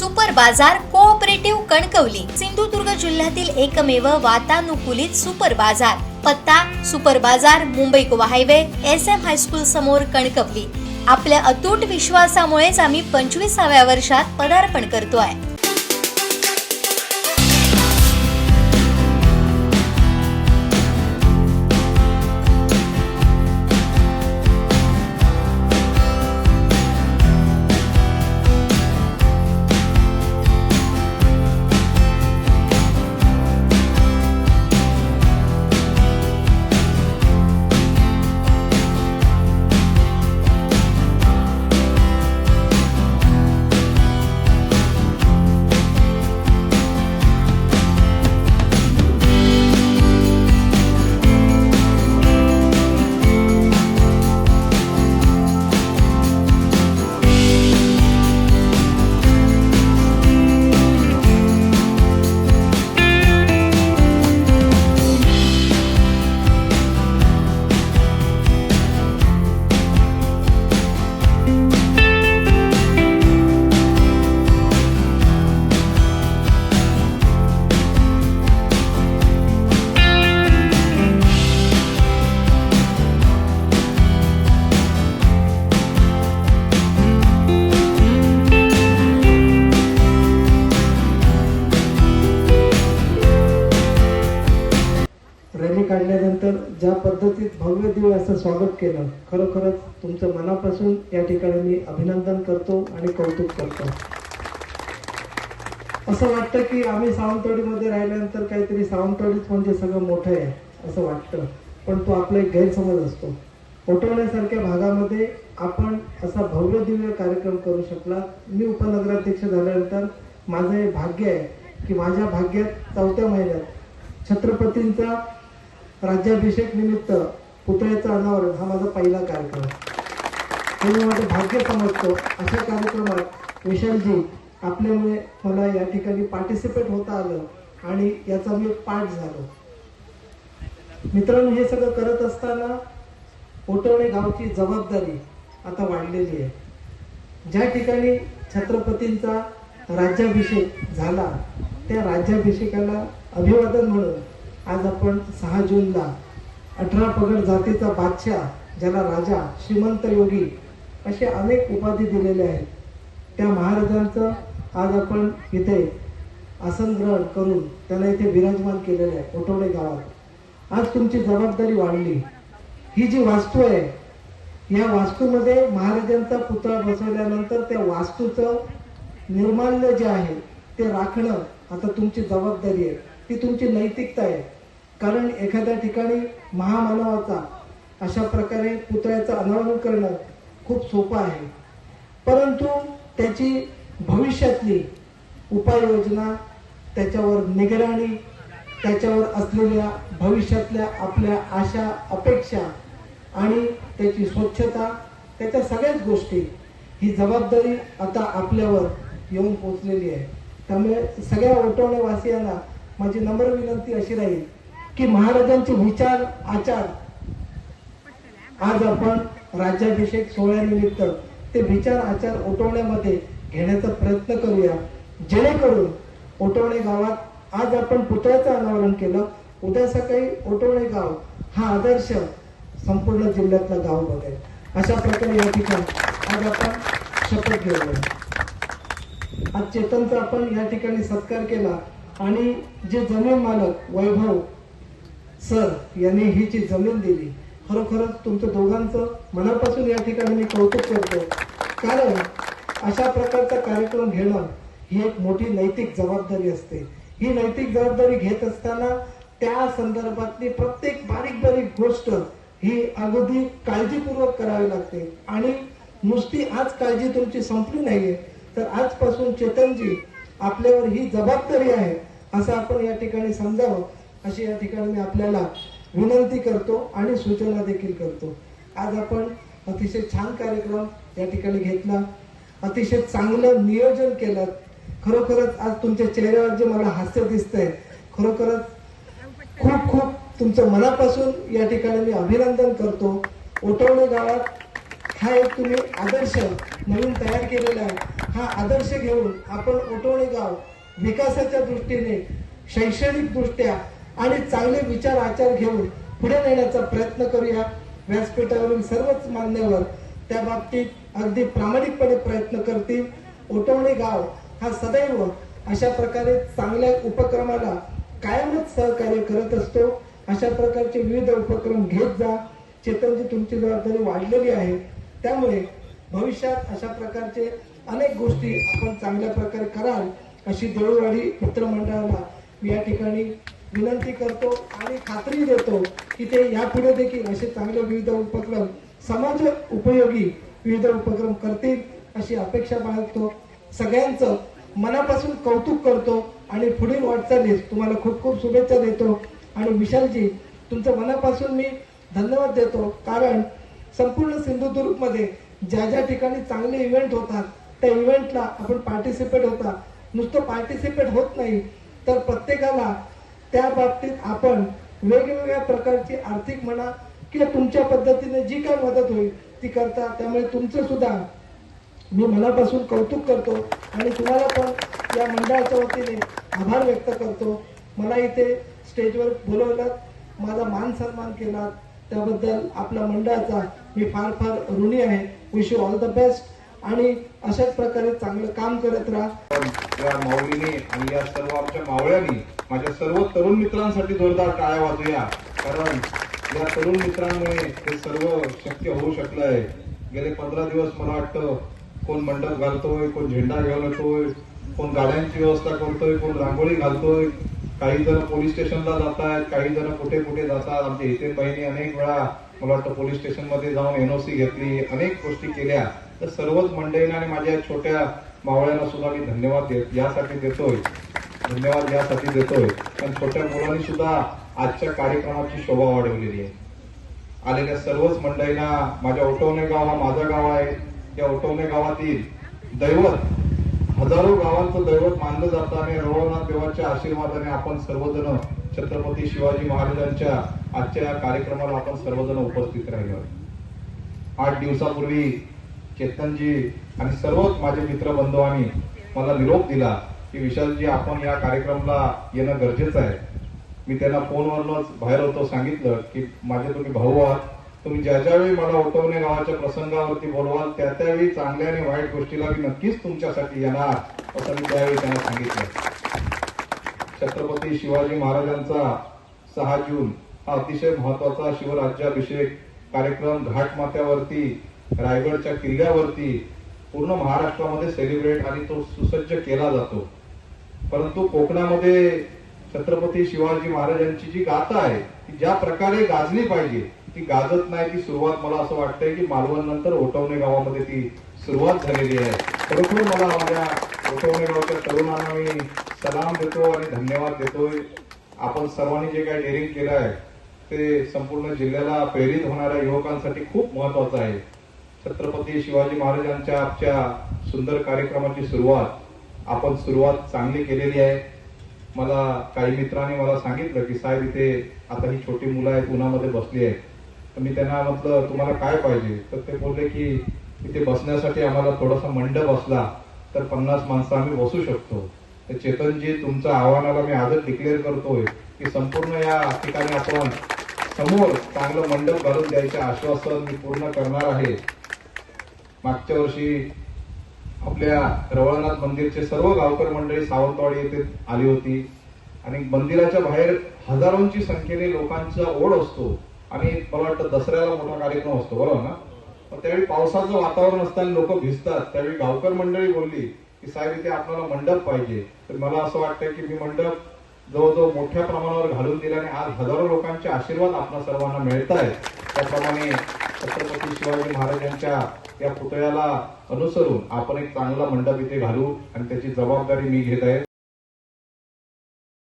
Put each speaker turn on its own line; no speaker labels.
Super बाजार cooperative Kankavli Sindhudurg जिल्ह्यातील एकमेव वातानुकूलित सुपर बाजार। पत्ता सुपर बाजार Mumbai Goa highway SM high school समोर कणकवली। आपल्या अतूट विश्वासामुळेच आम्ही 25व्या वर्षात पदार्पण करतोय।
रॅली काढल्यानंतर ज्या पद्धतीत भव्य दिव्य असं स्वागत केलं, खरोखरच तुमचं मनापासून या ठिकाणी मी अभिनंदन करतो आणि कौतुक करतो। असं वाटतं की आम्ही सावंतवाडीमध्ये राहिल्यानंतर काहीतरी सावंतवाडीच म्हणजे सगळं मोठं आहे असं वाटतं, पण तो आपला एक गैरसमज असतो। ओटवण्यासारख्या भागामध्ये आपण असा भव्य दिव्य कार्यक्रम करू शकला। मी उपनगराध्यक्ष झाल्यानंतर माझं हे भाग्य आहे की माझ्या भाग्यात 4थ्या महिन्यात छत्रपतींचा राज्याभिषेक निमित्त पुतळ्याचं अनावरण हा माझा पहिला कार्यक्रम। मी माझं भाग्य समजतो अशा कार्यक्रमात विशालजी आपल्यामुळे मला या ठिकाणी पार्टिसिपेट होता आलं आणि याचा मी पार्ट झालो। मित्रांनो, हे सगळं करत असताना ओटवणे गावची जबाबदारी आता वाढलेली आहे। ज्या ठिकाणी छत्रपतींचा राज्याभिषेक झाला त्या राज्याभिषेकाला अभिवादन म्हणून आज आपण 6 जूनला 18 पगड जातीचा बादशाह, ज्याला राजा, श्रीमंत योगी असे अनेक उपाधी दिलेले आहेत, त्या महाराजांचं आज आपण इथे आसन ग्रहण करून त्यांना इथे विराजमान केलेलं आहे ओटवणे गावात। आज तुमची जबाबदारी वाढली। ही जी वास्तू आहे या वास्तूमध्ये महाराजांचा पुतळा बसवल्यानंतर त्या वास्तूचं निर्माल्य जे आहे ते राखणं आता तुमची जबाबदारी आहे, ती तुमची नैतिकता आहे। कारण एखाद्या ठिकाणी महामानवाचा अशा प्रकारे पुतळ्याचं अनावरण करणं खूप सोपं आहे, परंतु त्याची भविष्यातली उपाययोजना, त्याच्यावर निगराणी, त्याच्यावर असलेल्या भविष्यातल्या आपल्या आशा अपेक्षा आणि त्याची स्वच्छता, त्याच्या सगळ्याच गोष्टी, ही जबाबदारी आता आपल्यावर येऊन पोचलेली आहे। त्यामुळे सगळ्या ओटवणेवासियांना माझी नम्र विनंती अशी राहील की महाराजांचे विचार आचार आज आपण राज्याभिषेक सोहळ्यानिमित्त ते विचार आचार ओटवण्यामध्ये घेण्याचा प्रयत्न करूया, जेणेकरून ओटवणे गावात आज आपण पुतळ्याचं अनावरण केलं, उद्या सकाळी ओटवणे गाव हा आदर्श संपूर्ण जिल्ह्यातला गाव बघेल। अशा प्रकारे या ठिकाणी आज आपण शपथ घेऊया। आज चेतनचा आपण या ठिकाणी सत्कार केला आणि जे जमीन मालक वैभव सर यांनी ही जी जमीन दिली, खरोखरच तुमचं दोघांचं मनापासून या ठिकाणी मी कौतुक करतो। कारण अशा प्रकारचा कार्यक्रम घेणं ही एक मोठी नैतिक जबाबदारी असते। ही नैतिक जबाबदारी घेत असताना त्या संदर्भातली प्रत्येक बारीक बारीक गोष्ट ही अगदी काळजीपूर्वक करावी लागते आणि नुसती आज काळजी तुमची संपली नाहीये, तर आजपासून चेतनजी आपल्यावर ही जबाबदारी आहे असं आपण या ठिकाणी समजावं, अशी या ठिकाणी मी आपल्याला विनंती करतो आणि सूचना देखील करतो। आज आपण अतिशय छान कार्यक्रम या ठिकाणी घेतला, अतिशय चांगलं नियोजन केलं। खरोखरच आज तुमच्या चेहऱ्यावर जे मला हास्य दिसतंय, खरोखरच खूप खूप तुमचं मनापासून या ठिकाणी मी अभिनंदन करतो। ओटवणे गावात हा एक तुम्ही आदर्श नवीन तयार केलेला आहे. हा आदर्श घेऊन आपण ओटोणे गाव विकासाच्या दृष्टीने, शैक्षणिक दृष्ट्या आणि चांगले विचार आचार घेऊन पुढे नेण्याचा प्रयत्न करूया. व्यासपीठावरील सर्वच मान्यवर त्या बाबतीत अगदी प्रामाणिकपणे प्रयत्न करतील. ओटोणे गाव हा सदैव अशा प्रकारे चांगल्या उपक्रमाला कायमच सहकार्य करत असतो. अशा प्रकारचे विविध उपक्रम घेत जा. चेतनजी, तुमची जबाबदारी वाढलेली आहे, त्यामुळे भविष्यात अशा प्रकारचे अनेक गोष्टी आपण चांगल्या प्रकारे कराल अशी देऊळवाडी मित्रमंडळाला मी या ठिकाणी विनंती करतो आणि खात्री देतो की ते यापुढे देखील असे चांगले विविध उपक्रम, समाज उपयोगी विविध उपक्रम करतील अशी अपेक्षा बाळगतो. सगळ्यांचं मनापासून कौतुक करतो आणि पुढील वाटचालीस तुम्हाला खूप खूप शुभेच्छा देतो. आणि विशालजी, तुमचं मनापासून मी धन्यवाद देतो, कारण संपूर्ण सिंधुदुर्ग मध्ये ज्या ज्या ठिकाणी चांगले इव्हेंट होतात त्या इव्हेंटला आपण पार्टिसिपेट होता. नुसतं पार्टिसिपेट होत नाही तर प्रत्येकाला त्या बाबतीत आपण वेगवेगळ्या प्रकारची आर्थिक म्हणा किंवा तुमच्या पद्धतीने जी काय मदत होईल ती करता. त्यामुळे तुमचं सुद्धा मी मनापासून कौतुक करतो आणि तुम्हाला पण या मंडळाच्या वतीने आभार व्यक्त करतो. मला इथे स्टेजवर बोलवलं, माझा मान सन्मान केला, त्याबद्दल आपल्या मंडळाचा मी फार फार ऋणी आहे. Wish you all the best आणि अशाच प्रकारे चांगलं काम करत राहा.
या माऊलीने आणि या सर्व आमच्या मावळ्यांनी माझ्या सर्व तरुण मित्रांसाठी जोरदार टाळ्या वाजूया, कारण या तरुण मित्रांमुळे हे सर्व शक्य होऊ शकलं आहे. गेले 15 दिवस मला वाटतं कोण मंडप घालतोय, कोण झेंडा घेऊन येतोय, कोण गाड्यांची व्यवस्था करतोय, कोण रांगोळी घालतोय, काही जण पोलीस स्टेशनला जात आहेत, काही जण कुठे कुठे जातात. आमच्या हितेन बाईंनी अनेक वेळा मला वाटतं पोलीस स्टेशन मध्ये जाऊन एनओसी घेतली, अनेक गोष्टी केल्या. तर सर्वच मंडळींना आणि माझ्या छोट्या मावळ्यांना सुद्धा मी धन्यवाद यासाठी देतोय. पण छोट्या मुलांनी सुद्धा आजच्या कार्यक्रमाची शोभा वाढवलेली आहे. आलेल्या सर्वच मंडळींना माझ्या ओटवणे गाव हा माझं गाव आहे. या ओटवणे गावातील दैवत, हजारो गावांचं दैवत मानलं जातं आणि रवळनाथ देवाच्या आशीर्वादाने आपण सर्वजण छत्रपती शिवाजी महाराजांच्या आजच्या या कार्यक्रमाला आपण सर्वजण उपस्थित राहिलो. 8 दिवसापूर्वी चेतनजी आणि सर्वच माझे मित्र बंधवांनी मला निरोप दिला की विशालजी, आपण या कार्यक्रमाला येणं गरजेचं आहे. मी त्यांना फोनवरच बाहेर होतो, सांगितलं की माझे तुम्ही भाऊ आहात, तुम्ही ज्या ज्यावेळी मला ओटवणे गावाच्या प्रसंगावरती बोलवाल त्या त्यावेळी चांगल्या आणि वाईट गोष्टीला मी नक्कीच तुमच्यासाठी येणार, असं मी त्यावेळी त्यांना सांगितलं. छत्रपती शिवाजी महाराजांचा 6 जून हा अतिशय महत्वाचा शिवराज्याभिषेक कार्यक्रम घाटमाथ्यावरती, रायगडच्या किल्ल्यावरती पूर्ण महाराष्ट्रामध्ये सेलिब्रेट आणि तो सुसज्ज केला जातो. परंतु कोकणामध्ये छत्रपती शिवाजी महाराजांची जी गाथा आहे ती ज्या प्रकारे गाजली पाहिजे ती गाजत नाही. ती सुरुवात मला असं वाटतंय की मालवण नंतर ओटवणे गावामध्ये ती सुरुवात झालेली आहे. खरोखर मला माझ्या ओटवणे गावच्या तरुणांना मी सलाम देतो आणि धन्यवाद देतोय. आपण सर्वांनी जे काही डेअरिंग केलं आहे ते संपूर्ण जिल्ह्याला प्रेरित होणाऱ्या युवकांसाठी खूप महत्वाचं आहे. छत्रपती शिवाजी महाराजांच्या आजच्या सुंदर कार्यक्रमाची आपण सुरुवात चांगली केलेली आहे. मला काही मित्रांनी मला सांगितलं की साहेब, इथे आता ही छोटी मुलं आहेत, उन्हामध्ये बसली आहेत. तर मी त्यांना म्हटलं तुम्हाला काय पाहिजे, तर ते बोलले की इथे बसण्यासाठी आम्हाला थोडासा मंडप असला तर 50 माणसं आम्ही बसू शकतो. तर चेतनजी, तुमच्या आव्हानाला मी आजच डिक्लेअर करतोय की संपूर्ण या ठिकाणी आपण समोर चांगलं मंडप घालून द्यायचे आश्वासन मी पूर्ण करणार आहे. मागच्या वर्षी आपल्या रवळनाथ मंदिरचे सर्व गावकर मंडळी सावंतवाडी येथे आली होती आणि मंदिराच्या बाहेर हजारोंची संख्येने लोकांचा ओढ असतो आणि मला वाटतं दसऱ्याला मोठा कार्यक्रम असतो, बरोबर ना? त्यावेळी पावसाचं वातावरण असताना लोक भिजतात. त्यावेळी गावकर मंडळी बोलली की साहेब, इथे आपल्याला मंडप पाहिजे. तर मला असं वाटतंय की मी मंडप जवळजवळ मोठ्या प्रमाणावर घालून दिल्याने आज हजारो लोकांचे आशीर्वाद आपल्या सर्वांना मिळत आहेत. त्याप्रमाणे छत्रपती शिवाजी महाराजांच्या या पुतळ्याला अनुसरून आपण एक चांगला मंडप इथे घालू आणि त्याची जबाबदारी मी घेत आहे.